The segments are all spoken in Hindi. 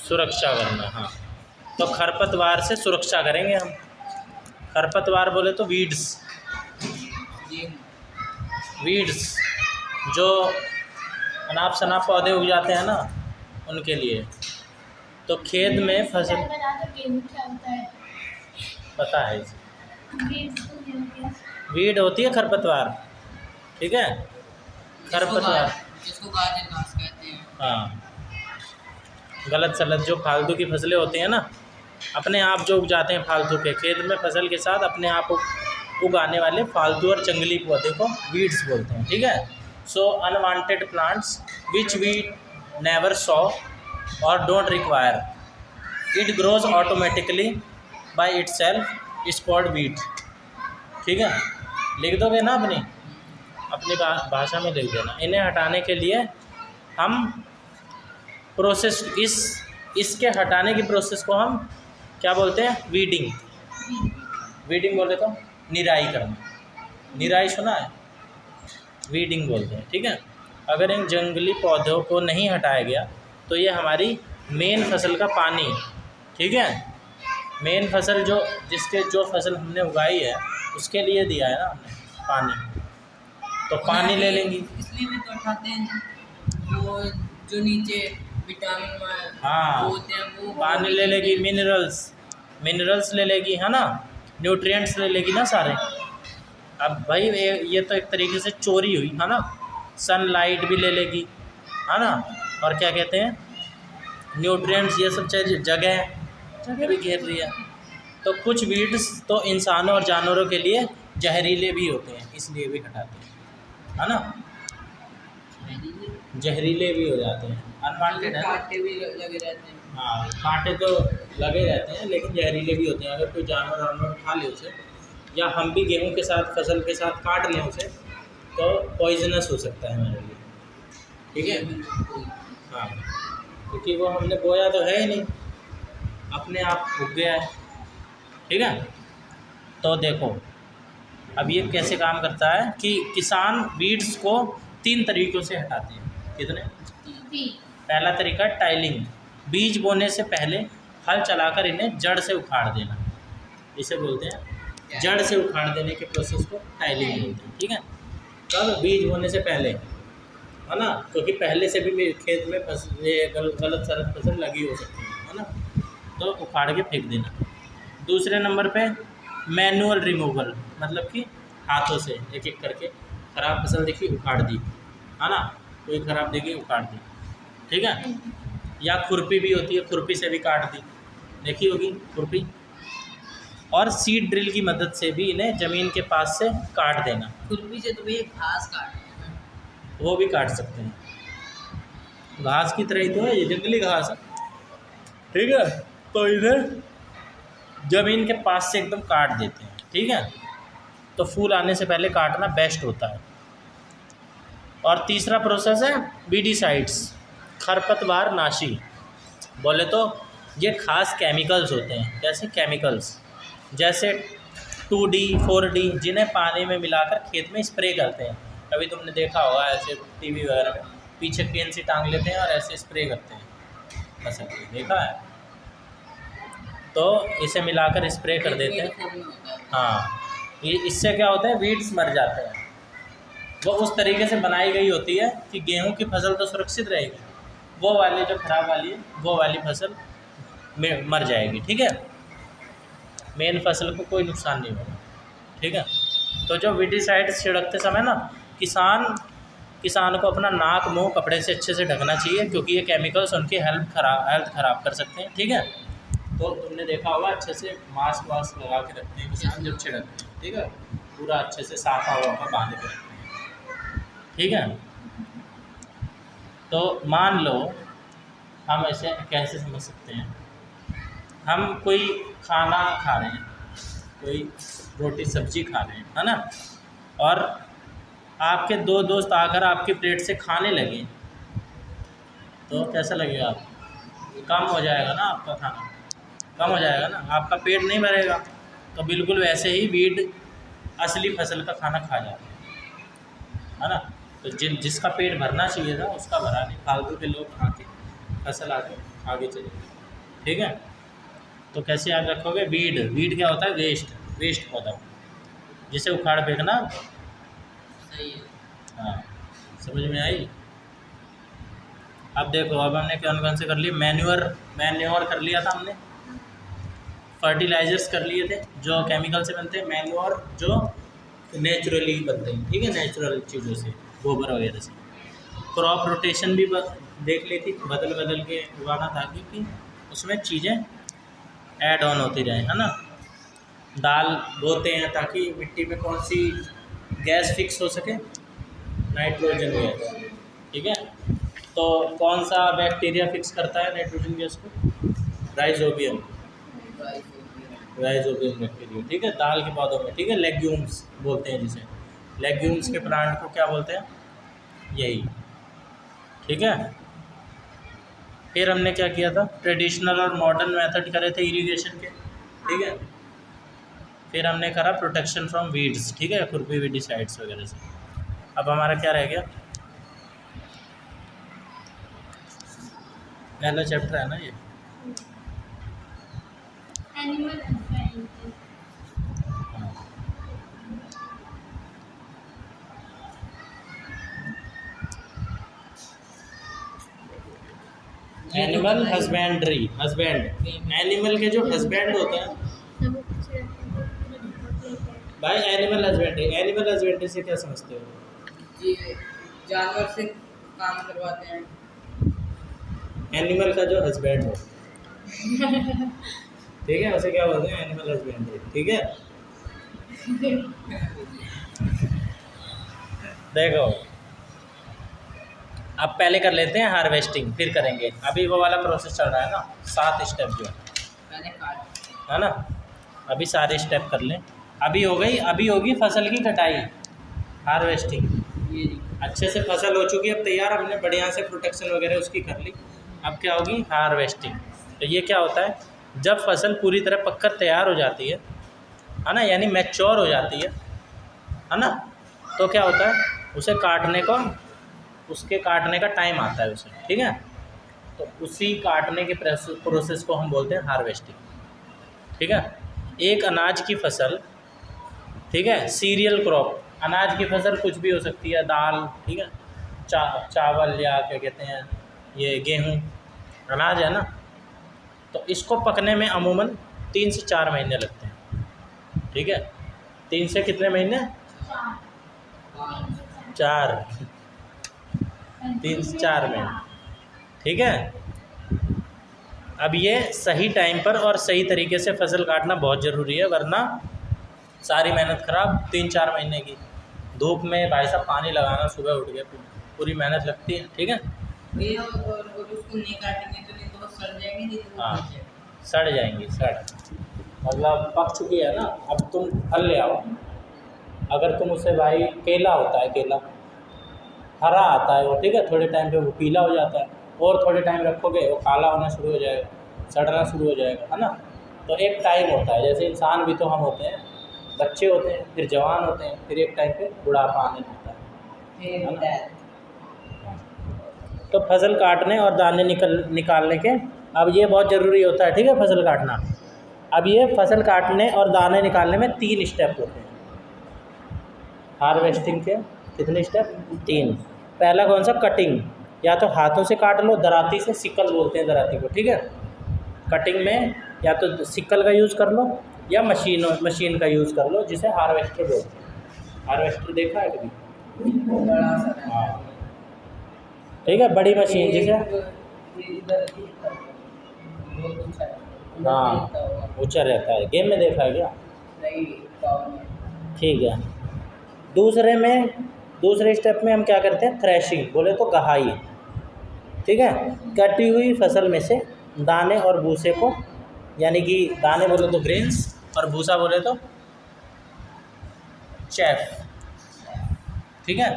सुरक्षा करना। हाँ, तो खरपतवार से सुरक्षा करेंगे हम। खरपतवार बोले तो वीड्स, वीड्स जो अनाप शनाप पौधे उग जाते हैं ना, उनके लिए। तो खेत में फसल पता है इसे, वीड होती है खरपतवार, ठीक है, खरपतवार जिसको गाजर घास कहते हैं। हाँ, गलत सलत जो फालतू की फसलें होती हैं ना, अपने आप जो उग जाते हैं फालतू के, खेत में फसल के साथ अपने आप उगाने वाले फालतू और जंगली पौधे को वीड्स बोलते हैं, ठीक है। So unwanted plants which we never saw और don't require, it grows automatically by itself is called weed, ठीक है। लिख दोगे ना अपनी भाषा में लिख देना। इन्हें हटाने के लिए हम प्रोसेस, इसके हटाने की प्रोसेस को हम क्या बोलते हैं? वीडिंग। वीडिंग बोले तो निराई करना, निराई सुना है, वीडिंग बोलते हैं, ठीक है। अगर इन जंगली पौधों को नहीं हटाया गया तो ये हमारी मेन फसल का पानी, ठीक है, मेन फसल जो फसल हमने उगाई है उसके लिए दिया है ना हमने पानी, तो पानी ले लेंगी। इसलिए भी तो उठाते हैं वो जो नीचे विटामिन हाँ, होते हैं वो पानी ले लेगी, मिनरल्स ले लेगी, है ना, न्यूट्रिएंट्स ले लेगी ना सारे। अब भाई ये तो एक तरीके से चोरी हुई, है ना। सनलाइट भी ले लेगी, है ना, और क्या कहते हैं, न्यूट्रिएंट्स, ये सब चीज़ जगह भी घेर रही है। तो कुछ वीड्स तो इंसानों और जानवरों के लिए जहरीले भी होते हैं, इसलिए भी हटाते हैं, है ना, जहरीले भी हो जाते हैं, अनवांटेड है। कांटे भी लगे रहते हैं। हाँ, कांटे तो लगे रहते हैं लेकिन जहरीले भी होते हैं। अगर कोई जानवर खा ले उसे, या हम भी गेहूं के साथ फसल के साथ काट लें उसे, तो पॉइजनस हो सकता है हमारे लिए, ठीक है। हाँ, क्योंकि वो हमने बोया तो है ही नहीं, अपने आप उग गया है, ठीक है। तो देखो अब ये कैसे काम करता है कि किसान वीड्स को 3 तरीक़ों से हटाते हैं। कितने? पहला तरीका टाइलिंग, बीज बोने से पहले हल चलाकर इन्हें जड़ से उखाड़ देना, इसे बोलते हैं जड़ से उखाड़ देने के प्रोसेस को टाइलिंग बोलते हैं, ठीक है। तब बीज बोने से पहले, है ना, क्योंकि पहले से भी खेत में गलत सलत फसल लगी हो सकती है ना, तो उखाड़ के फेंक देना। दूसरे नंबर पे मैनुअल रिमूवल, मतलब कि हाथों से एक एक करके, ख़राब फसल देखी उखाड़ दी, है ना, कोई ख़राब देखी उखाड़ दी, ठीक है। या खुरपी भी होती है, खुरपी से भी काट दी, देखी होगी खुरपी। और सीड ड्रिल की मदद से भी इन्हें ज़मीन के पास से काट देना। खुरपी से तो भी घास काटते हैं, वो भी काट सकते हैं, घास की तरह ही तो है, ये जंगली घास है, ठीक है। तो इन्हें ज़मीन के पास से एकदम काट देते हैं, ठीक है। तो फूल आने से पहले काटना बेस्ट होता है। और तीसरा प्रोसेस है वीडीसाइड्स, खरपतवार नाशी। बोले तो ये खास केमिकल्स होते हैं, जैसे केमिकल्स जैसे 2D 4D, जिन्हें पानी में मिलाकर खेत में स्प्रे करते हैं। कभी तुमने देखा होगा ऐसे टीवी वगैरह में, पीछे पेन से टांग लेते हैं और ऐसे स्प्रे करते हैं, ऐसा देखा है। तो इसे मिलाकर स्प्रे कर देते हैं। हाँ, इससे क्या होता है, वीड्स मर जाते हैं। वो उस तरीके से बनाई गई होती है कि गेहूं की फसल तो सुरक्षित रहेगी, वो वाली जो ख़राब वाली है वो वाली फसल में मर जाएगी, ठीक है। मेन फसल को कोई नुकसान नहीं होगा, ठीक है। तो जो वीडीसाइड छिड़कते समय ना किसान को अपना नाक मुंह कपड़े से अच्छे से ढकना चाहिए, क्योंकि ये केमिकल्स उनकी हेल्थ ख़राब कर सकते हैं, ठीक है। तो तुमने देखा होगा अच्छे से मास्क वास्क लगा के रखते हैं किसान जब छिड़कते हैं, ठीक है, पूरा अच्छे से साफा हुआ बांध के रखते हैं, ठीक है। तो मान लो हम ऐसे कैसे समझ सकते हैं, हम कोई खाना खा रहे हैं, कोई रोटी सब्जी खा रहे हैं, है ना, और आपके 2 दोस्त आकर आपकी प्लेट से खाने लगे, तो कैसा लगेगा आपको? कम हो जाएगा ना आपका खाना, कम हो जाएगा ना, आपका पेट नहीं भरेगा। तो बिल्कुल वैसे ही वीड असली फसल का खाना खा जाता है ना। तो जिसका पेट भरना चाहिए था उसका भरा नहीं, फालतू के लोग खा के फसल आगे चले। ठीक है। तो कैसे याद रखोगे? वीड, वीड क्या होता है? वेस्ट, वेस्ट पौधा जिसे उखाड़ फेंकना। सही है। हाँ, समझ में आई? अब देखो, अब हमने कौन कौन से कर लिए? मैन्योर कर लिया था हमने, फर्टिलाइजर्स कर लिए थे जो केमिकल से बनते हैं, मैन्योर जो नेचुरली बनते हैं, ठीक है, नेचुरल चीज़ों से, गोबर वगैरह से। क्रॉप रोटेशन भी देख ली थी, बदल बदल के उगाना था कि उसमें चीज़ें ऐड ऑन होती रहें, है ना। दाल बोते हैं ताकि मिट्टी में कौन सी गैस फिक्स हो सके? नाइट्रोजन गैस, ठीक है। तो कौन सा बैक्टीरिया फिक्स करता है नाइट्रोजन गैस को? राइजोबियम, राइजोबियम बैक्टीरिया, ठीक है, दाल के पौधों में, ठीक है। लेग्यूम्स बोलते हैं जिसे, लेग्यूम्स के प्लांट को क्या बोलते हैं? यही, ठीक है। फिर हमने क्या किया था? ट्रेडिशनल और मॉडर्न मेथड करे थे इरिगेशन के, ठीक है। फिर हमने करा प्रोटेक्शन फ्रॉम वीड्स, ठीक है, खुरपी वीडिसाइड्स वगैरह से। अब हमारा क्या रह गया? पहला चैप्टर है ना ये, animal husbandry. Animal husbandry, husband, animal के जो हस्बैंड होते हैं भाई, एनिमल हस्बेंड्री से क्या समझते हो? जी, जानवर से काम करवाते हैं। एनिमल का जो हस्बैंड हो, ठीक है, उसे क्या बोलते हैं? एनिमल हस्बेंड्री, ठीक है। देखो, अब पहले कर लेते हैं हार्वेस्टिंग, फिर करेंगे। अभी वो वाला प्रोसेस चल रहा है ना, 7 स्टेप जो मैंने काट है ना, अभी सारे स्टेप कर लें। अभी हो गई, अभी होगी फसल की कटाई, हार्वेस्टिंग। ये अच्छे से फसल हो चुकी है, अब तैयार, हमने बढ़िया से प्रोटेक्शन वगैरह उसकी कर ली। अब क्या होगी? हार्वेस्टिंग। तो ये क्या होता है? जब फसल पूरी तरह पककर तैयार हो जाती है ना, यानी मैच्योर हो जाती है ना, तो क्या होता है? उसे काटने को, उसके काटने का टाइम आता है उसे, ठीक है। तो उसी काटने के प्रोसेस को हम बोलते हैं हार्वेस्टिंग, ठीक है। एक अनाज की फसल, ठीक है, सीरियल क्रॉप, अनाज की फसल कुछ भी हो सकती है, दाल, ठीक है, चावल या क्या कहते हैं ये गेहूँ, अनाज है ना। तो इसको पकने में अमूमन 3 से 4 महीने लगते हैं, ठीक है। 3 से कितने महीने? 4, 3 से 4 महीने, ठीक है। अब ये सही टाइम पर और सही तरीके से फसल काटना बहुत ज़रूरी है, वरना सारी मेहनत ख़राब। 3-4 महीने की धूप में भाई साहब पानी लगाना, सुबह उठ के पूरी मेहनत लगती है, ठीक है। ये और उसको नहीं काटेंगे तो नहीं तो वो सड़ जाएंगे, नहीं तो वो हाँ, बच जाएंगे। सड़ जाएंगी, मतलब पक चुकी है ना। अब तुम फल ले आओ, अगर तुम उसे, भाई केला होता है, केला हरा आता है वो, ठीक है, थोड़े टाइम पे वो पीला हो जाता है, और थोड़े टाइम रखोगे वो काला होना शुरू हो जाएगा, सड़ना शुरू हो जाएगा, है ना। तो एक टाइम होता है, जैसे इंसान भी तो हम होते हैं, बच्चे होते हैं, फिर जवान होते हैं, फिर एक टाइम पे बुढ़ापा आने लगता है ना। तो फसल काटने और दाने निकालने के, अब ये बहुत ज़रूरी होता है, ठीक है, फसल काटना। अब ये फसल काटने और दाने निकालने में 3 स्टेप होते हैं हार्वेस्टिंग के। कितने स्टेप? 3। पहला कौन सा? कटिंग, या तो हाथों से काट लो, दराती से, सिकल बोलते हैं दराती को, ठीक है। कटिंग में या तो सिकल का यूज़ कर लो या मशीन का यूज़ कर लो, जिसे हार्वेस्टर बोलते हैं। हार्वेस्टर देखा है कभी? बड़ा सा हाँ, ठीक है, बड़ी मशीन जिसे, हाँ, ऊँचा रहता है। गेम में देखा है क्या? नहीं, ठीक है। दूसरे स्टेप में हम क्या करते हैं? थ्रेशिंग, बोले तो गहाई, ठीक है। कटी हुई फसल में से दाने और भूसे को, यानी कि दाने बोले तो ग्रेन्स और भूसा बोले तो चैफ, ठीक है,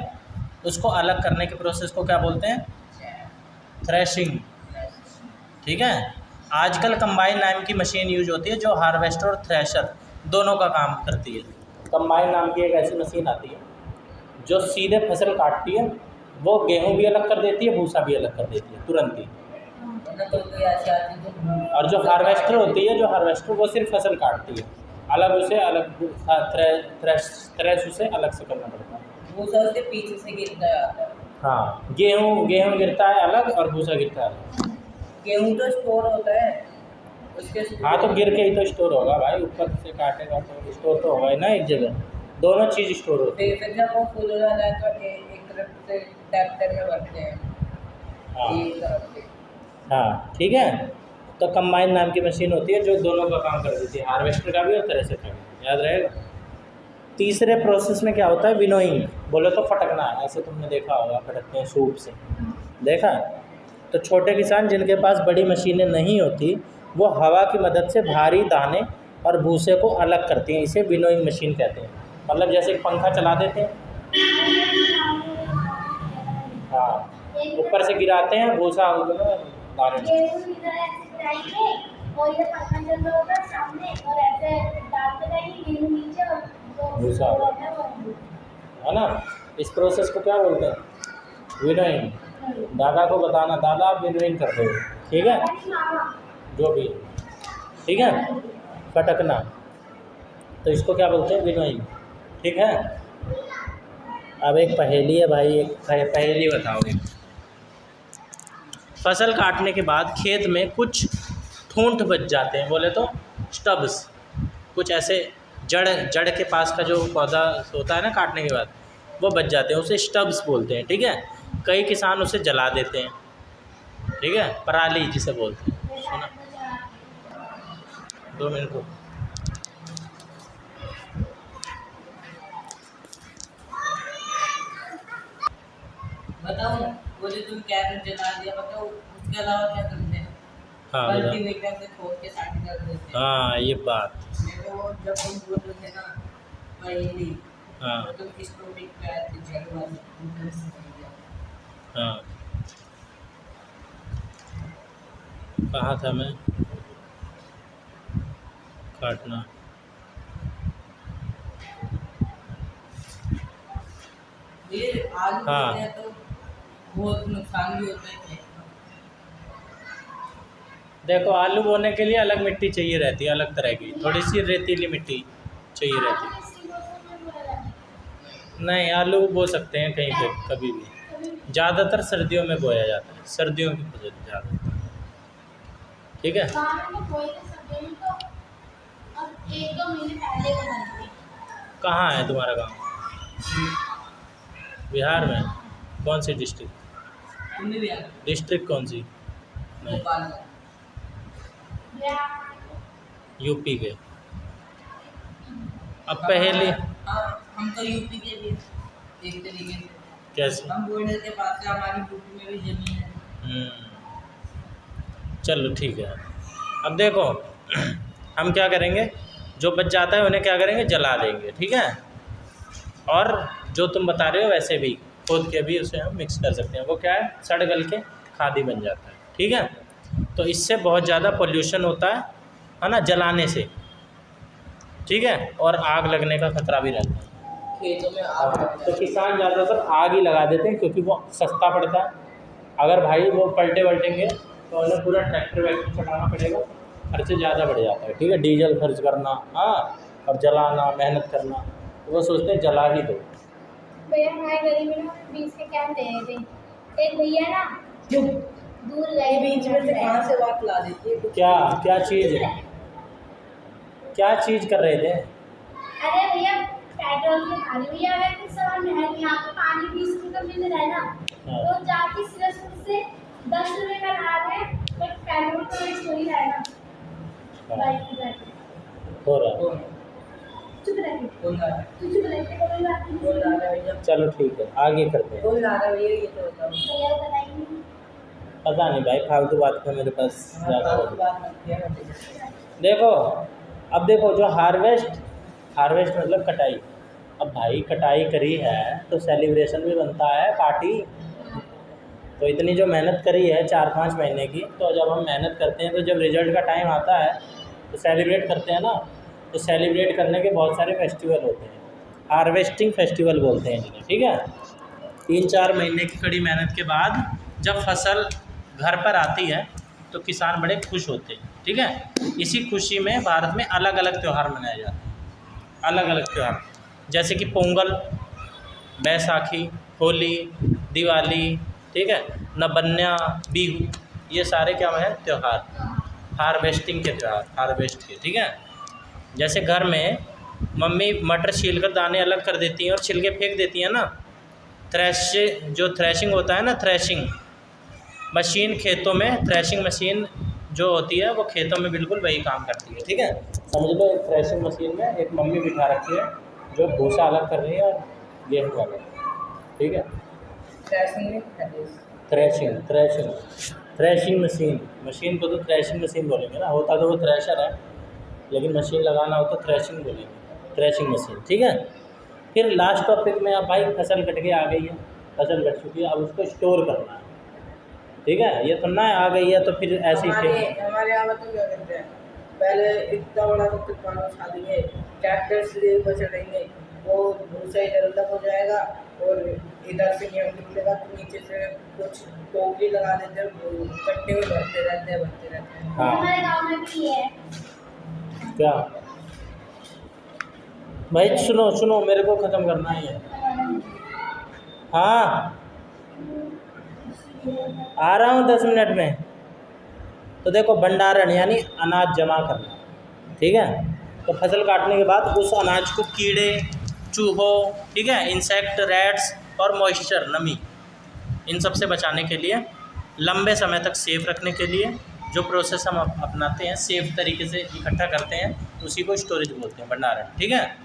उसको अलग करने के प्रोसेस को क्या बोलते हैं? थ्रेशिंग, ठीक है। आजकल कंबाइन नाम की मशीन यूज होती है जो हार्वेस्टर और थ्रेशर दोनों का काम करती है। कंबाइन नाम की एक ऐसी मशीन आती है जो सीधे फसल काटती है, वो गेहूं भी अलग कर देती है, भूसा भी अलग कर देती है तुरंत ही। तो कोई ऐसी आती है जो और जो हार्वेस्टर होती है, जो हार्वेस्टर वो सिर्फ फसल काटती है, अलग उसे अलग थ्रेश उसे अलग से करना पड़ता है। भूसा उसके पीछे से गिरता आता है। हाँ, गेहूँ गिरता है अलग और भूसा गिरता है अलग। गेहूँ तो स्टोर होता है उसके। हाँ, तो गिर के ही तो स्टोर होगा भाई, ऊपर से काटेगा तो स्टोर तो होगा ही ना एक जगह, दोनों चीज़ स्टोर होती है। फिर जब वो फूल हो जाता है तो एक तरफ से ट्रैक्टर में भरते हैं, हाँ एक तरफ से। हाँ, ठीक है। तो कंबाइन नाम की मशीन होती है जो दोनों का काम कर देती है, हार्वेस्टर का भी और थ्रेशर का भी, याद रहेगा। तीसरे प्रोसेस में क्या होता है, विनोइंग। बोले तो फटकना, ऐसे तुमने देखा होगा, फटकते हैं सूप से, देखा है? तो छोटे किसान जिनके पास बड़ी मशीनें नहीं होती, वो हवा की मदद से भारी दाने और भूसे को अलग करती हैं, इसे विनोइंग मशीन कहते हैं। मतलब जैसे एक पंखा चला देते हैं, हाँ, ऊपर से गिराते हैं भूसा दाने। और ये पंखा चल रहा होगा सामने और ऐसे डालते रहेंगे गेहूं नीचे और भूसा है ना। इस प्रोसेस को क्या बोलते हैं, विनोइंग। दादा को बताना, दादा आप विनोइंग करते हो, ठीक है, जो भी, ठीक है। फटकना, तो इसको क्या बोलते हैं, विनोइंग, ठीक है। अब एक पहेली है भाई, एक पहेली बताओगे। फसल काटने के बाद खेत में कुछ ठूंठ बच जाते हैं, बोले तो स्टब्स, कुछ ऐसे जड़ के पास का जो पौधा होता है ना काटने के बाद, वो बच जाते हैं, उसे स्टब्स बोलते हैं, ठीक है। कई किसान उसे जला देते हैं, ठीक है, पराली जिसे बोलते हैं। सुना, 2 मिनट को बताओ ना, बोले तुम क्या जला दिया, बताओ उसके अलावा क्या करते हैं। हाँ, कल्टीवेटर से खोद के साइड कर देते हैं। हाँ, ये बात, देखो जब तुम बोल रहे थे ना पहली, हाँ तो तुम इस टॉपिक पे आए थे, जड़ वाली। हाँ, कहाँ था मैं, काटना, ये आलू हाँ। बोते हैं तो बहुत नुकसान भी होता है खेत में। देखो आलू बोने के लिए अलग मिट्टी चाहिए रहती है, अलग तरह की, थोड़ी सी रेतीली मिट्टी चाहिए रहती है। नहीं, आलू बो सकते हैं कहीं पे, कभी भी, ज़्यादातर सर्दियों में बोया जाता है, सर्दियों की फसल ज़्यादा, ठीक है। कहाँ है तुम्हारा गांव, बिहार में? कौन सी डिस्ट्रिक्ट, तुमने भी आया डिस्ट्रिक्ट कौन सी? नहीं, भोपाल में। यूपी के। अब पहले हाँ, हम तो यूपी के भी एक तरीके से, कैसे, हम बॉर्डर के पास से, हमारी यूपी में भी जमीन है। चलो ठीक है। अब देखो हम क्या करेंगे, जो बच जाता है उन्हें क्या करेंगे, जला देंगे, ठीक है। और जो तुम बता रहे हो वैसे भी खोद के भी उसे हम मिक्स कर सकते हैं, वो क्या है, सड़ गल के खादी बन जाता है, ठीक है। तो इससे बहुत ज़्यादा पोल्यूशन होता है ना, जलाने से, ठीक है, और आग लगने का खतरा भी रहता है खेतों में आग लग तो जाती किसान ज़्यादातर आग ही लगा देते हैं, क्योंकि वो सस्ता पड़ता है। अगर भाई वो पलटे वलटेंगे तो उन्हें पूरा ट्रैक्टर वैक्टर चलाना पड़ेगा, खर्चे ज़्यादा बढ़ जाता है, ठीक है, डीजल खर्च करना, हाँ, और जलाना, मेहनत करना, तो वो सोचते हैं जला ही दो। भैया हमारे गली में ना 20 के कैन दे रहे थे, एक भैया ना है। दूर ये गए, बीच में से कहाँ से बात ला देती है। क्या क्या चीज़ है, क्या चीज़ कर रहे थे? अरे भैया पेट्रोल के भारी भैया, अगर कुछ सामान है यहाँ पे पानी 20 रुपये का मिल रहा है ना, हाँ। तो जाके सिरसपुर से 10 रुपये का ला रहे हैं, तो पेट्रोल तो वेस्ट हो ही रहा है ना। बाइक पे बैठे हो रहा है, चुप रहे, कौन ला रहा है? तू चुप रहे, कोई बात नहीं। कौन ला रहा है भैया? चलो ठीक है, आगे करते हैं। कौन ला रहा है भैया, ये तो बताओ। भैया बताइए। पता नहीं भाई, फालतू बात का मेरे पास ज़्यादा हो। बात मत किया ना। देखो, अब देखो जो हार्वेस्ट मतलब कटाई। अब भाई कटाई करी है तो सेलिब्रेशन भी बनता है, पार्टी। तो इतनी जो मेहनत करी है 4-5 महीने की, तो जब हम मेहनत करते हैं तो जब रिजल्ट का टाइम आता है तो सेलिब्रेट करते हैं ना। तो सेलिब्रेट करने के बहुत सारे फेस्टिवल होते हैं, हार्वेस्टिंग फेस्टिवल बोलते हैं जिन्हें, ठीक है। 3-4 महीने की कड़ी मेहनत के बाद जब फसल घर पर आती है तो किसान बड़े खुश होते हैं। ठीक है, इसी खुशी में भारत में अलग अलग त्यौहार मनाए जाते हैं, अलग अलग त्यौहार, जैसे कि पोंगल, बैसाखी, होली, दिवाली, ठीक है, नबन्या, बिहू, ये सारे क्या है त्यौहार, हार्वेस्टिंग के त्यौहार, हार्वेस्ट के। ठीक है, जैसे घर में मम्मी मटर छील कर दाने अलग कर देती हैं और छिलके फेंक देती हैं ना, जो थ्रेशिंग होता है ना, थ्रेशिंग मशीन खेतों में, थ्रेशिंग मशीन जो होती है वो खेतों में बिल्कुल वही काम करती है। ठीक है, समझ लो एक थ्रेशिंग मशीन में एक मम्मी बिठा रखी है जो भूसा अलग कर रही है और गेहूँ वाला। ठीक है, थ्रेशिंग मशीन को तो थ्रेशिंग मशीन बोलेंगे ना, होता तो वो थ्रेशर है, लेकिन मशीन लगाना हो तो थ्रेशिंग बोलेंगे, थ्रेशिंग मशीन। ठीक है, फिर लास्ट टॉपिक में अब भाई फसल कट के आ गई है, फसल कट चुकी है, अब उसको स्टोर करना है। ठीक है, ये तो ना आ गई है तो फिर ऐसे ही हमारे यहाँ तो क्या करते हैं, पहले इतना बड़ा तो पानी उठा देंगे, ट्रैक्टर से चढ़ेंगे, वो भूसा इधर उधर हो जाएगा और इधर से गेहूँ निकलेगा तो नीचे से कुछ टोकरी लगा देते हैं, कट्टे में भरते रहते हैं। हाँ, हमारे गाँव में भी है। क्या भाई, सुनो मेरे को ख़त्म करना ही है। हाँ, आ रहा हूँ 10 मिनट में। तो देखो, भंडारण यानी अनाज जमा करना। ठीक है, तो फसल काटने के बाद उस अनाज को कीड़े, चूहों, ठीक है, इंसेक्ट, रैट्स और मॉइस्चर, नमी, इन सब से बचाने के लिए, लंबे समय तक सेफ रखने के लिए जो प्रोसेस हम अपनाते हैं, सेफ तरीके से इकट्ठा करते हैं, उसी को स्टोरेज बोलते हैं, भंडारण। ठीक है,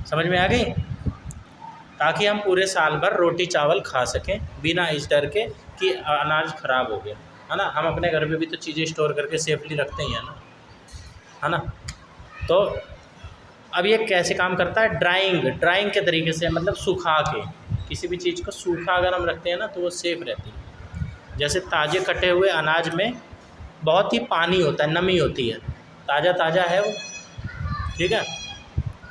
समझ में आ गई? ताकि हम पूरे साल भर रोटी चावल खा सकें बिना इस डर के कि अनाज ख़राब हो गया, है ना। हम अपने घर में भी तो चीज़ें स्टोर करके सेफली रखते ही हैं ना, है ना। तो अब ये कैसे काम करता है, ड्राइंग के तरीके से, मतलब सुखा के, किसी भी चीज़ को सूखा अगर हम रखते हैं ना तो वो सेफ़ रहती है। जैसे ताज़े कटे हुए अनाज में बहुत ही पानी होता है, नमी होती है, ताज़ा है वो। ठीक है,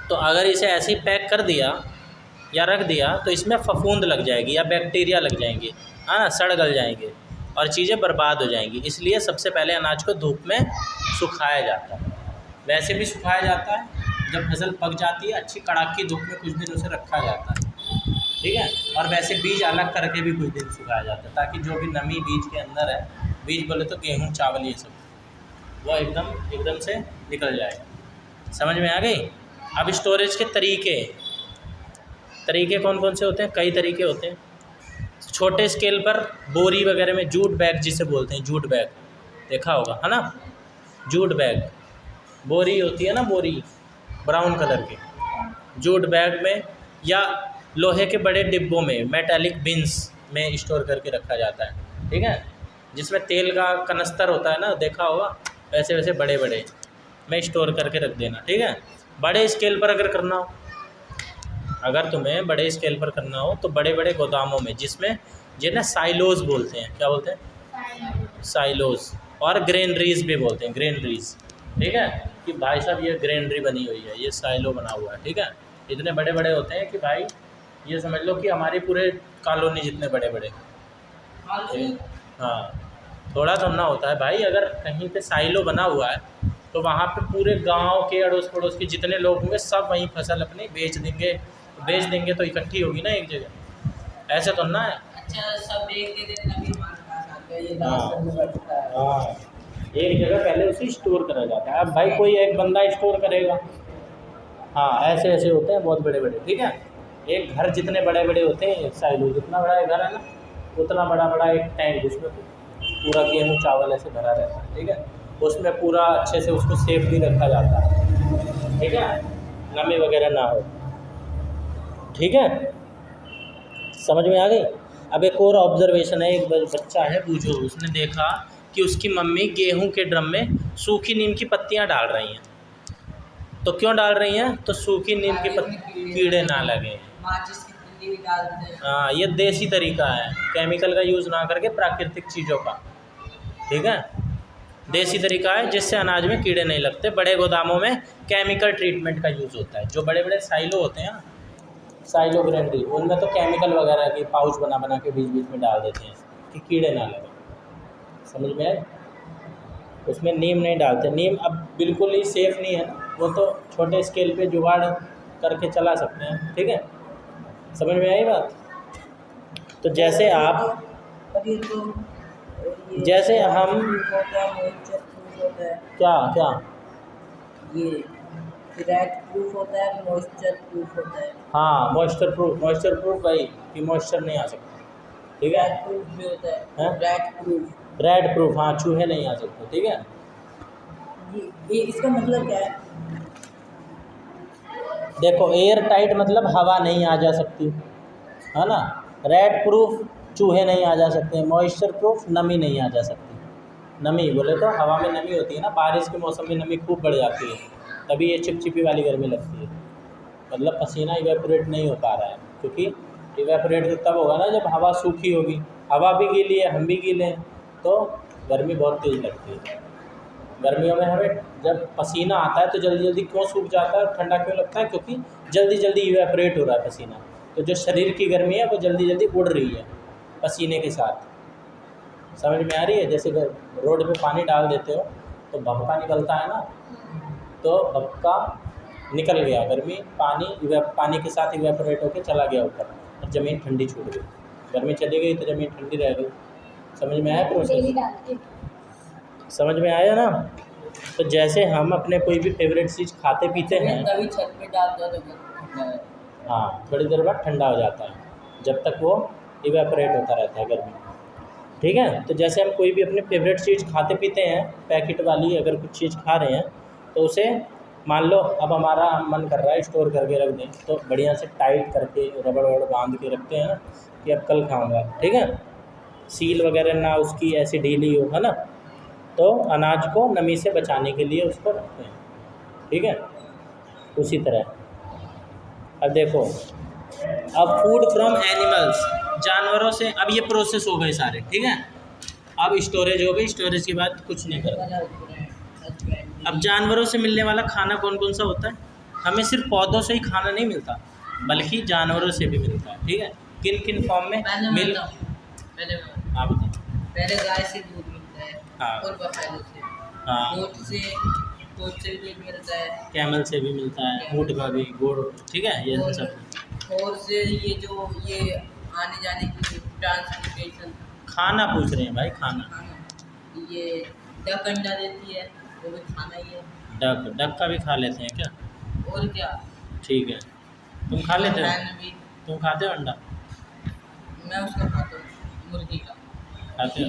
तो अगर इसे ऐसे ही पैक कर दिया या रख दिया तो इसमें फफूंद लग जाएगी या बैक्टीरिया लग जाएंगे, है ना, सड़ गल जाएंगे और चीज़ें बर्बाद हो जाएंगी। इसलिए सबसे पहले अनाज को धूप में सुखाया जाता है। वैसे भी सुखाया जाता है, जब फसल पक जाती है अच्छी कड़ाकी धूप में कुछ दिन उसे रखा जाता है। ठीक है, और वैसे बीज अलग करके भी कुछ दिन सुखाया जाता है ताकि जो भी नमी बीज के अंदर है, बीज बोले तो गेहूँ, चावल, ये सब, वो एकदम से निकल जाएगा। समझ में आ गई? अब स्टोरेज के तरीके कौन से होते हैं? कई तरीके होते हैं। छोटे स्केल पर बोरी वगैरह में, जूट बैग जिसे बोलते हैं, जूट बैग देखा होगा, है ना, जूट बैग, बोरी होती है ना, बोरी ब्राउन कलर की, जूट बैग में या लोहे के बड़े डिब्बों में, मेटालिक बिन्स में स्टोर करके रखा जाता है। ठीक है, जिसमें तेल का कनस्तर होता है ना, देखा होगा, वैसे बड़े में स्टोर करके रख देना। ठीक है, बड़े स्केल पर अगर करना हो, अगर तुम्हें बड़े स्केल पर करना हो तो बड़े गोदामों में, जिन्हें साइलोज बोलते हैं, क्या बोलते हैं? साइलोज, और ग्रेनरीज भी बोलते हैं, ग्रेनरीज। ठीक है, कि भाई साहब ये ग्रेनरी बनी हुई है, ये साइलो बना हुआ है। ठीक है, इतने बड़े होते हैं कि भाई ये समझ लो कि हमारी पूरे कॉलोनी जितने बड़े। हाँ, थोड़ा तो ना होता है भाई, अगर कहीं पे साइलो बना हुआ है तो वहाँ पे पूरे गांव के अड़ोस पड़ोस के जितने लोग होंगे सब वहीं फसल अपनी बेच देंगे तो इकट्ठी होगी ना एक जगह, ऐसे तो ना है। अच्छा, सब एक दिन अभी हमारे पास आते हैं, ये हाँ, एक जगह पहले उसे स्टोर करा जाता है। अब भाई कोई एक बंदा स्टोर करेगा, हाँ, ऐसे होते हैं बहुत बड़े। ठीक है, एक घर जितने बड़े होते हैं, साइलो जितना बड़ा घर है ना, उतना बड़ा एक टैंक, उसमें पूरा गेहूँ चावल ऐसे भरा रहता है। ठीक है, उसमें पूरा अच्छे से उसको सेफली रखा जाता है। ठीक है, नमी वगैरह ना हो। ठीक है, समझ में आ गई? अब एक और ऑब्जर्वेशन है, एक बच्चा है बूझो, उसने देखा कि उसकी मम्मी गेहूं के ड्रम में सूखी नीम की पत्तियां डाल रही हैं। तो क्यों डाल रही हैं? तो सूखी नीम की पत्ती कीड़े ना लगे। माचिस की तिल्ली भी डाल देते हैं। हाँ, ये देसी तरीका है, केमिकल का यूज़ ना करके प्राकृतिक चीज़ों का। ठीक है, देसी तरीका है जिससे अनाज में कीड़े नहीं लगते। बड़े गोदामों में केमिकल ट्रीटमेंट का यूज़ होता है। जो बड़े साइलो होते हैं, साइलो ग्रेनरी, उनमें तो केमिकल वगैरह की पाउच बना के बीच में डाल देते हैं कि कीड़े ना लगे। समझ में आए? उसमें नीम नहीं डालते। नीम अब बिल्कुल ही सेफ़ नहीं है ना, वो तो छोटे स्केल पे जुगाड़ करके चला सकते हैं, ठीक है। समझ में आई बात? तो जैसे आप और ये तो जैसे हम होता है, मॉइस्चर प्रूफ होता है, क्या ये क्रैक प्रूफ होता है, मॉइस्चर प्रूफ होता है। हाँ, मॉइस्चर प्रूफ भाई कि मॉइस्चर नहीं आ सकता, ठीक है। क्रैक प्रूफ भी होता है, हाँ? Crack proof. रेड प्रूफ, हाँ, चूहे नहीं आ सकते, ठीक है। ये इसका मतलब क्या है? देखो, एयर टाइट मतलब हवा नहीं आ जा सकती, है ना। रेड प्रूफ चूहे नहीं आ जा सकते। मॉइस्चर प्रूफ नमी नहीं आ जा सकती। नमी बोले तो हवा में नमी होती है ना, बारिश के मौसम में नमी खूब बढ़ जाती है, तभी ये चिपचिपी वाली गर्मी लगती है। मतलब पसीना इवेपोरेट नहीं हो पा रहा है, क्योंकि इवेपोरेट तो तब होगा ना जब हवा सूखी होगी। हवा भी गीली है, हम भी गीले हैं, तो गर्मी बहुत तेज़ लगती है। गर्मियों में हमें जब पसीना आता है तो जल्दी जल्दी क्यों सूख जाता है और ठंडा क्यों लगता है? क्योंकि जल्दी जल्दी इवेपोरेट हो रहा है पसीना। तो जो शरीर की गर्मी है वो जल्दी जल्दी उड़ रही है पसीने के साथ। समझ में आ रही है? जैसे रोड पे पानी डाल देते हो तो भपका निकलता है ना, तो भपका निकल गया, गर्मी पानी के साथ इवेपोरेट होकर चला गया ऊपर और ज़मीन ठंडी छूट गई। गर्मी चली गई तो ज़मीन ठंडी रह गई। समझ में आया प्रोसेस? समझ में आया ना? तो जैसे हम अपने कोई भी फेवरेट चीज़ खाते पीते हैं, कभी छत पे डाल दो तो ठंडा है। हाँ, थोड़ी देर बाद ठंडा हो जाता है, जब तक वो इवेपोरेट होता रहता है गर्मी, ठीक है। तो जैसे हम कोई भी अपनी फेवरेट चीज़ खाते पीते हैं, पैकेट वाली अगर कुछ चीज़ खा रहे हैं, तो उसे मान लो अब हमारा मन कर रहा है स्टोर करके रख दें, तो बढ़िया से टाइट करके रबड़ वबड़ बांध के रखते हैं कि अब कल खाऊंगा, ठीक है। सील वगैरह ना उसकी ऐसी ढीली हो, है ना। तो अनाज को नमी से बचाने के लिए उसको रखते हैं, ठीक है। उसी तरह अब देखो, अब फूड फ्रॉम एनिमल्स, जानवरों से, अब ये प्रोसेस हो गए सारे, ठीक है। अब स्टोरेज हो गई, स्टोरेज के बाद कुछ नहीं करते। अब जानवरों से मिलने वाला खाना कौन कौन सा होता है? हमें सिर्फ पौधों से ही खाना नहीं मिलता, बल्कि जानवरों से भी मिलता है, ठीक है। किन किन फॉर्म में मिल? हाँ बताओ। पहले गाय से दूध मिलता है, हाँ। और बफेलो से, हाँ, गोट से दूध मिलता है, कैमल से भी मिलता है, ऊँट का भी, गुड़, ठीक है, ये सब। और से ये आने जाने की ट्रांसपोर्टेशन। खाना पूछ रहे हैं भाई, खाना। ये डक अंडा देती है, वो भी खाना ही है। डक का भी खा लेते हैं क्या? और क्या? ठीक है, तुम खा लेते हो? मैंने भी, तुम खाते हो अंडा? मैं उसका खाता हूँ, मुर्गी का। खाते हो?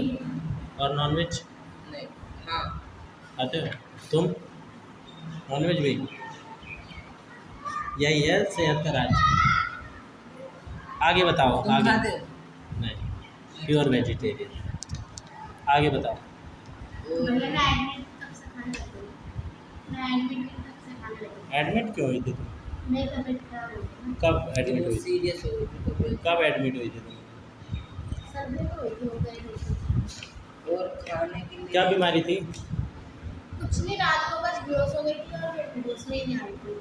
और नॉनवेज नहीं, हाँ। खाते हो तुम? नॉनवेज भी? यही है सेहत का राज। आगे बताओ। तुम आगे खाते हो? नहीं, प्योर वेजिटेरियन। आगे बताओ। एडमिट क्यों हुई थी तुम? कब एडमिट हुई थी? सीरियस हो गई तो कब एडमिट हुई थी तुम? और खाने के लिए क्या बीमारी थी? कुछ नहीं, रात को बस बेहोश हो गई थी और बेहोश में ही नहीं आई थी।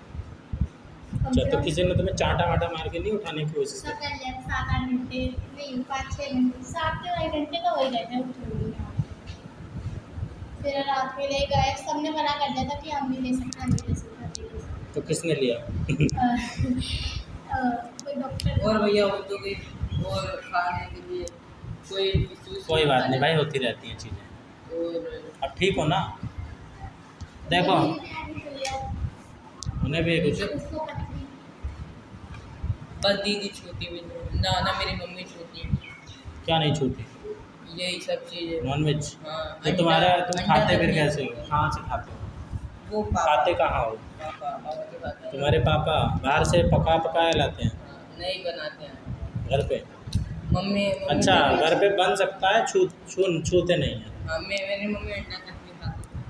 अच्छा, तो किसी ने तुम्हें चांटा वाटा मार के नहीं उठाने की कोशिश सब की? कर लिया, 7-8 घंटे नहीं, 5-6 घंटे, 7 से 8 घंटे तो हो ही रहते हैं उठ। फिर रात में ले गए, सबने मना कर दिया था कि हम नहीं ले सकते, हम नहीं ले सकते। तो किसने लिया? कोई डॉक्टर। और भैया हो तो गई, और खाने के लिए कोई बात नहीं भाई, होती रहती हैं चीज़ें। और अब ठीक हो ना? देखो, उन्हें भी कुछ उसको पत्नी बस दीदी छूती भी नहीं, ना मेरी मम्मी छूती है। क्या नहीं छूती? यही सब चीज़ें। नॉनवेज? हाँ, तो तुम्हारा तुम अंडा खाते फिर नहीं। कैसे हो? कहाँ से खाते हो? वो खाते कहाँ हो? पापा के खाते हैं। तुम्हारे पापा बाहर से पकाया लाते हैं? नहीं बनाते हैं घर पे? मम्मी। अच्छा, घर पे बन सकता है, छूते नहीं हैं। हाँ, मेरी मम्मी अंडा करके खाती है।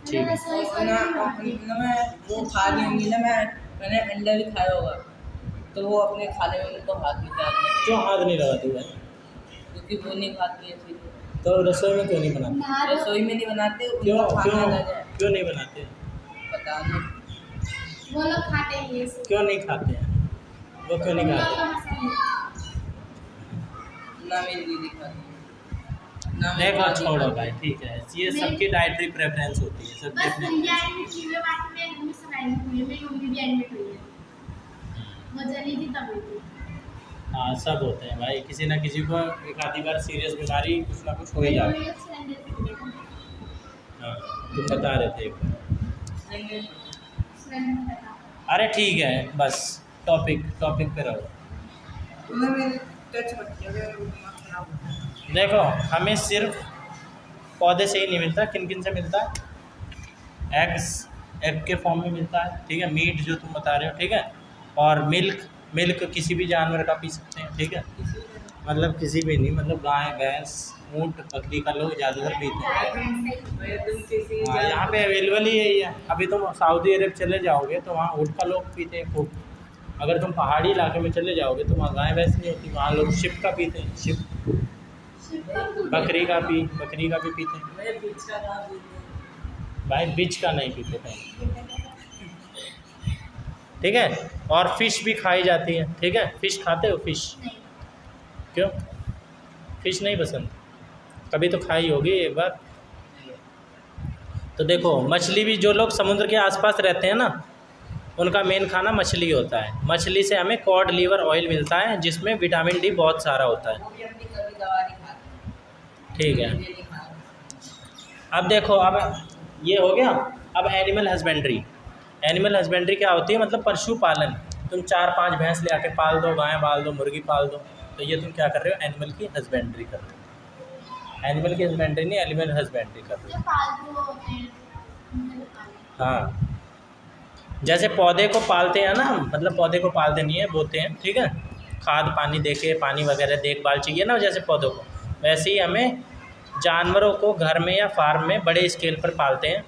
ठीक है। और ना मैं वो खा ली होंगी ना, मैंने अंडा भी खाया होगा, तो वो अपने खाने में उनको हाथ नहीं डालते, क्यों हाथ नहीं लगाती भाई? क्योंकि वो नहीं खाती है। फिर तो रसोई में क्यों नहीं बनाते? रसोई में नहीं बनाते, क्यों उनको क्यों खाना अलग है। क्यों नहीं बनाते? पता नहीं, वो लोग खाते हैं ये सब। क्यों नहीं खाते हैं? वो क्यों नहीं खाते? ना मेरी दीदी खाती है। ना मैं देखो दादी छोड़ो खाती भाई, हूँ। ठीक है, ये मैं- सबकी डाइटरी प्रेफरेंस होती है, सबकी बस अपनी इंडिया अपनी। एडमिट हुई है, बाकी में मिस एडमिट हुई है, मेरी मम्मी भी एडमिट हुई है, वो जली थी तब हुई थी। हाँ सब होते हैं भाई, किसी ना किसी को एक आधी बार सीरियस बीमारी कुछ ना कुछ हो ही मेरी जाता मम्मी को सिलेंडर से हुई है, है। हाँ तुम बता रहे थे एक बार। सिलेंडर से था। अरे ठीक है, बस टॉपिक पे रहो। तूने मेरे टच मत किया, मेरा दिमाग खराब हो गया। देखो हमें सिर्फ पौधे से ही नहीं मिलता, किन किन से मिलता है? एग के फॉर्म में मिलता है, ठीक है, मीट जो तुम बता रहे हो, ठीक है, और मिल्क किसी भी जानवर का पी सकते हैं, ठीक है, मतलब किसी भी नहीं, मतलब गाय भैंस ऊँट बकरी का लोग ज़्यादातर पीते हैं। हाँ यहाँ पे अवेलेबल ही यही है। अभी तुम सऊदी अरब चले जाओगे तो वहाँ ऊँट का लोग पीते हैं खूब। अगर तुम पहाड़ी इलाके में चले जाओगे तो वहाँ गाय भैंस नहीं होती, वहाँ लोग शिप का पीते हैं, शिप बकरी का भी पीते हैं। मैं बीच का नाम भूल गया। भाई बिच का नहीं पीते भाई, ठीक है, और फिश भी खाई जाती है, ठीक है, फिश खाते हो? फिश नहीं, क्यों? फिश नहीं पसंद? कभी तो खाई होगी एक बार। तो देखो मछली भी, जो लोग समुद्र के आसपास रहते हैं ना, उनका मेन खाना मछली होता है। मछली से हमें कॉड लीवर ऑयल मिलता है जिसमें विटामिन डी बहुत सारा होता है, वो भी अपनी कभी दवा नहीं खाती। ठीक है। ये नहीं खाता। अब देखो, अब ये हो गया। अब एनिमल हस्बेंड्री क्या होती है? मतलब पशुपालन। तुम 4-5 भैंस ले आके पाल दो, गाय पाल दो, मुर्गी पाल दो, तो ये तुम क्या कर रहे हो? एनिमल की हस्बेंड्री कर रहे हो। एनिमल की हस्बेंड्री नहीं, एनिमल हस्बेंड्री कर रहे जो पालतू होते हैं उनको पालते हो। हाँ, जैसे पौधे को पालते हैं ना, मतलब पौधे को पालते नहीं है, बोते हैं, ठीक है, खाद पानी दे के, पानी वगैरह देखभाल चाहिए ना जैसे पौधों को, वैसे ही हमें जानवरों को घर में या फार्म में बड़े स्केल पर पालते हैं,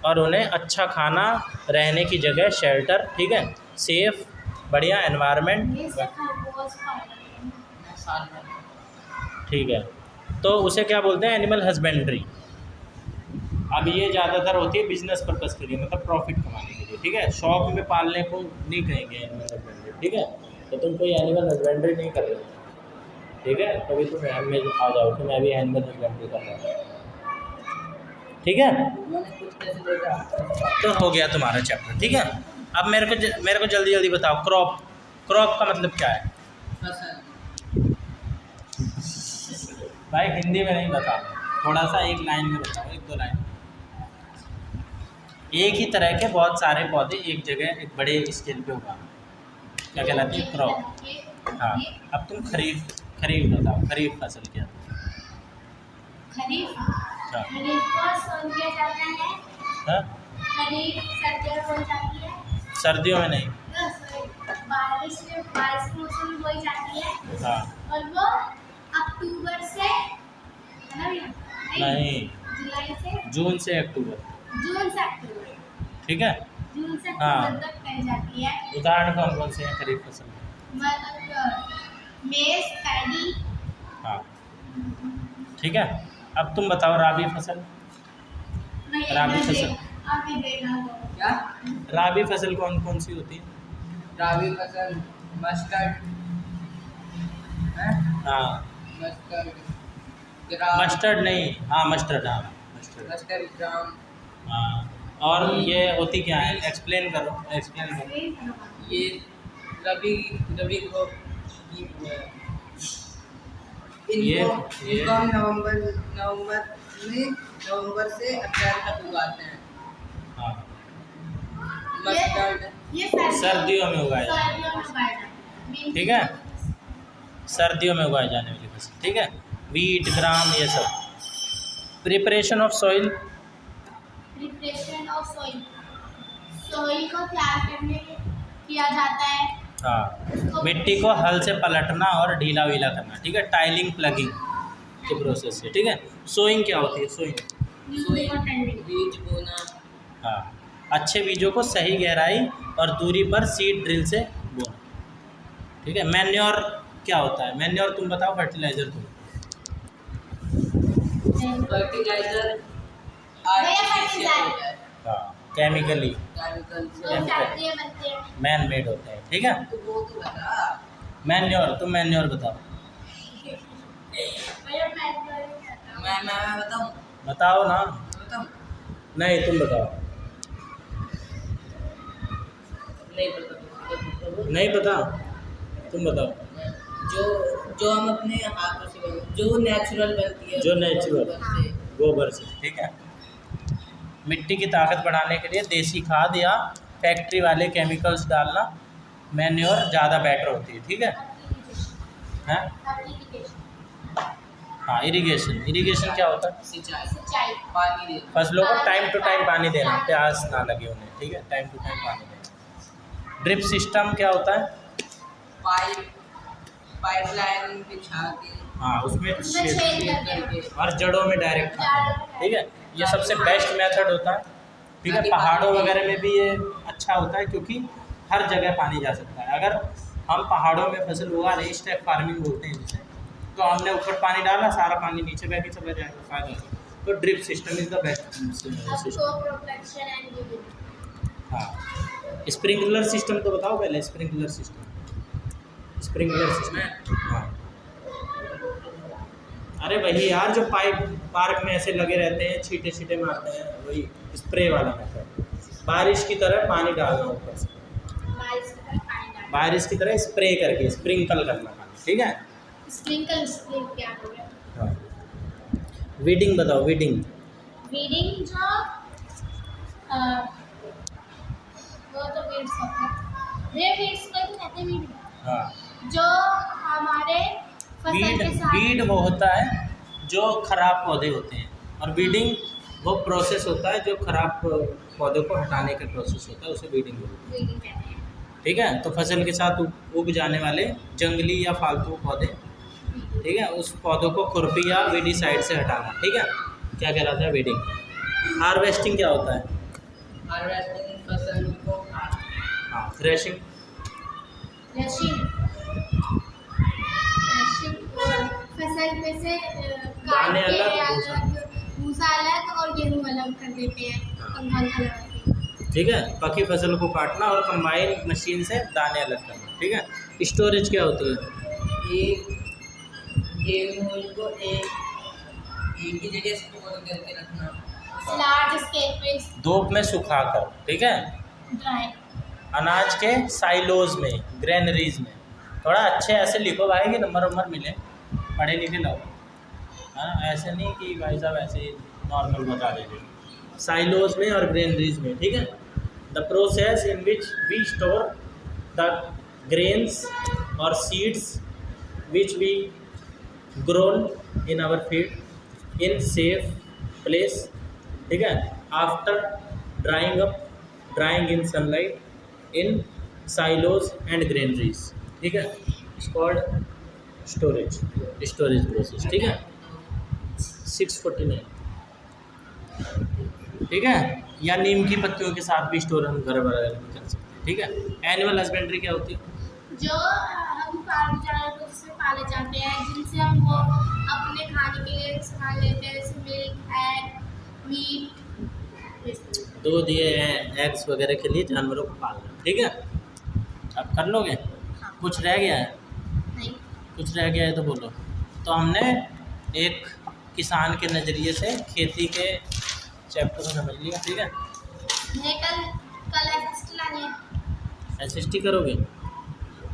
और उन्हें अच्छा खाना, रहने की जगह, शेल्टर, ठीक है, सेफ बढ़िया हैं। एनवायरनमेंट, ये सब खरगोश पालते हैं। मैं साल भर ठीक है, तो उसे क्या बोलते हैं? Animal husbandry. अब ये ज़्यादातर होती है बिजनेस पर्पज़ के लिए, मतलब प्रॉफिट कमाने के लिए, ठीक है, शौक में पालने को नहीं कहेंगे एनिमल हस्बेंड्री, ठीक है, तो तुम कोई एनिमल हस्बेंड्री नहीं कर रहे हो, ठीक है, कभी तुम में आ जाओ कि मैं भी एनिमल हस्बेंड्री कर रहा हूँ, ठीक है। मैंने कुछ कैसे देखा। तो हो गया तुम्हारा चैप्टर, ठीक है। अब मेरे को जल्दी जल्दी बताओ, क्रॉप का मतलब क्या है? फसल। भाई हिंदी में नहीं बता, थोड़ा सा एक लाइन में बताओ, 1-2 लाइन। एक ही तरह के बहुत सारे पौधे एक जगह एक बड़े स्केल पे उगाना, क्या कहलाती है? क्रॉप। हाँ, अब तुम खरीफ बताओ, खरीफ फसल क्या है? खरीफ हाँ। खरीफ को सोन किया जाता है। हाँ? खरीफ सर्दियों में बोई जाती है। सर्दियों में नहीं। बारिश के मौसम में बोई जाती है, हाँ और वो अक्टूबर से, है ना भैया? नहीं, जुलाई से, जून से अक्टूबर, जून से अक्टूबर, ठीक है। जून से हाँ। अक्टूबर तक कही जाती है। उदाहरण कौन कौन से हैं खरीफ फसल में? मतलब मेष, पैडी। हाँ ठीक है। अब तुम बताओ राबी फसल। राबी फसल। अभी देखा तो क्या? राबी फसल कौन कौन सी होती है? राबी फसल मस्टर्ड है। हाँ मस्टर्ड ग्राम। मस्टर्ड नहीं, हाँ मस्टर्ड, हाँ मस्टर्ड। मस्टर्ड ग्राम। हाँ, और ये होती क्या है? एक्सप्लेन करो, एक्सप्लेन करो। ये रबी को की इनको हम नवंबर से अप्रैल तक उगाते हैं। हाँ, मस्टर्ड ये सर्दियों में उगाए जाते हैं। सर्दियों में उगाए जाते हैं। ठीक है, सर्दियों में उगाए जाने वाली फसल, ठीक है। वीट, ग्राम, ये सब। Preparation of soil. Preparation of soil, soil को तैयार करने किया जाता है। हाँ, मिट्टी को हल से पलटना और ढीला वीला करना, ठीक है, टाइलिंग, प्लगिंग के प्रोसेस से, ठीक है। सोइंग क्या होती है? सोइंग, बीज बोना। हाँ, अच्छे बीजों को सही गहराई और दूरी पर सीड ड्रिल से बोना, ठीक है। मैन्योर क्या होता है? मैन्योर तुम बताओ, फर्टिलाइजर तुम। फर्टिलाइजर हाँ, केमिकली केमिकल तो फैक्ट्रियाँ बनते हैं। मैन मेड होते हैं, ठीक है। तो वो तो बता। मैन्योर, तुम मैन्योर बताओ। भैया मैं तो नहीं पता। मैं बताऊँ? बताओ ना। बताऊँ? नहीं, तुम बताओ। नहीं पता। नहीं पता, तुम बताओ। जो हम अपने हाथों से जो नेचुरल बनती है, जो नेचुरल गोबर से। गोबर से, ठीक है। मिट्टी की ताकत बढ़ाने के लिए देसी खाद या फैक्ट्री वाले केमिकल्स डालना मैन्योर ज़्यादा बेटर होती है, ठीक है। हैं? हाँ, इरिगेशन क्या होता है? सिंचाई, पानी दे। फसलों को टाइम टू टाइम पानी देना, प्यास ना लगे उन्हें, ठीक है, टाइम टू टाइम पानी देना। ड्रिप सिस्टम क्या होता है? पाइपलाइन बिछा के, हाँ, उसमें छेद करके। और जड़ों में डायरेक्ट, ठीक है। ये सबसे बेस्ट मेथड होता है, ठीक है। पहाड़ों वगैरह में भी ये अच्छा होता है क्योंकि हर जगह पानी जा सकता है। अगर हम पहाड़ों में फसल उगा रहे हैं, इस टाइप फार्मिंग बोलते हैं जिसे, तो हमने ऊपर पानी डाला, सारा पानी नीचे बह के चला जाएगा, फायदा होगा। तो drip system is the best system. हाँ, स्प्रिंकलर सिस्टम तो बताओ पहले। स्प्रिंकलर सिस्टम हाँ, अरे वही यार, जो पाइप पार्क में ऐसे लगे रहते हैं, छींटे छींटे मारते हैं, वही स्प्रे वाला मेथड। बारिश की तरह पानी डालना ऊपर से, बारिश की तरह स्प्रे करके स्प्रिंकल करना पानी, ठीक है। स्प्रिंकल क्या हो गया? हाँ, वीडिंग बताओ। वीडिंग जो वो तो वीड्स होता है, ये वीड्स को तो कहते हैं वीडिंग। हाँ, जो हमारे फसल के साथ वीड वो होता है जो खराब पौधे होते हैं, और वीडिंग वो प्रोसेस होता है जो खराब पौधों को हटाने का प्रोसेस होता है, उसे वीडिंग बोलते हैं, वीडिंग कहते हैं। ठीक है। तो फसल के साथ उग जाने वाले जंगली या फालतू पौधे, ठीक है, उस पौधों को खुरपी या वीडीसाइड से हटाना, ठीक है, क्या कहलाता है? वीडिंग। हार्वेस्टिंग क्या होता है? हार्वेस्टिंग फसल को हाँ, थ्रेशिंग। फसल में से दाने काट के अलग, भूसा अलग और गेहूँ अलग कर देते हैं, कंगाल अलग। ठीक है। पकी फसल को काटना और कंबाइन मशीन से दाने अलग करना, ठीक है। स्टोरेज क्या होती है? गेहूँ को एक ही जगह स्टोर करके रखना, लार्ज स्केल पे धूप में सुखाकर, ठीक है। ड्राई अनाज के साइलोज में, ग्रेनरीज में। थोड़ा अच्छे ऐसे लिखो भाई कि नंबर मिले, पढ़े लिखे लोग, हाँ, ऐसे नहीं कि भाई साहब ऐसे ही नॉर्मल बता दीजिए। साइलोज में और ग्रेनरीज में, ठीक है। The process in which we store the grains और seeds which we grown in our field in safe place, ठीक है, after drying in sunlight in silos and granaries, ठीक है। इट्स कॉल्ड स्टोरेज प्रोसेस, ठीक है। 649, ठीक है। या नीम की पत्तियों के साथ भी स्टोर हम घर वगैरह में कर सकते हैं, ठीक है। एनिमल हस्बेंड्री क्या होती है? जो हम पाले जानवरों से पाले जाते हैं, जिनसे हम वो अपने खाने के लिए इस्तेमाल लेते हैं, जैसे मिल्क, एग, मीट, दूध, ये एग्स वगैरह के लिए जानवरों को पालना, ठीक है। अब कर लोगे? हाँ। कुछ रह गया है? नहीं, कुछ रह गया है तो बोलो। तो हमने एक किसान के नज़रिए से खेती के चैप्टर को समझ लिया, ठीक है। कल एसिस्ट लानी है। एसएसटी करोगे?